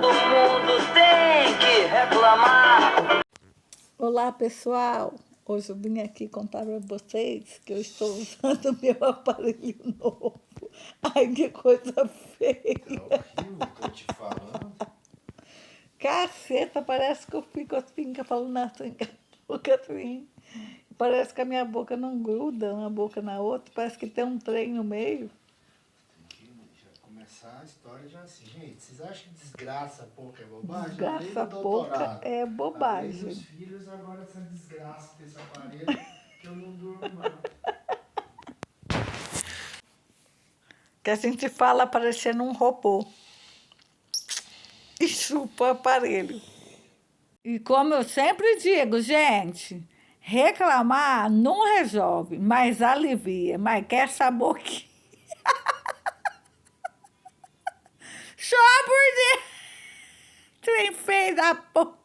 todo mundo tem que reclamar. Olá, pessoal! Hoje eu vim aqui contar para vocês que eu estou usando meu aparelho novo. Ai, que coisa feia! É horrível, tô te falando. Caceta, parece que eu fico assim, falando assim, com a boca assim. Parece que a minha boca não gruda uma boca na outra, parece que tem um trem no meio. Tem que já começar a história já assim. Gente, vocês acham que desgraça pouca é bobagem? Desgraça Além do pouca doutorado. é Além bobagem. dos filhos, agora essa desgraça desse aparelho que eu não durmo mais. Que a gente fala parecendo um robô. E chupa o aparelho. E como eu sempre digo, gente, reclamar não resolve, mas alivia. Mas quer sabor que... Só por dentro. Trem feio da porra.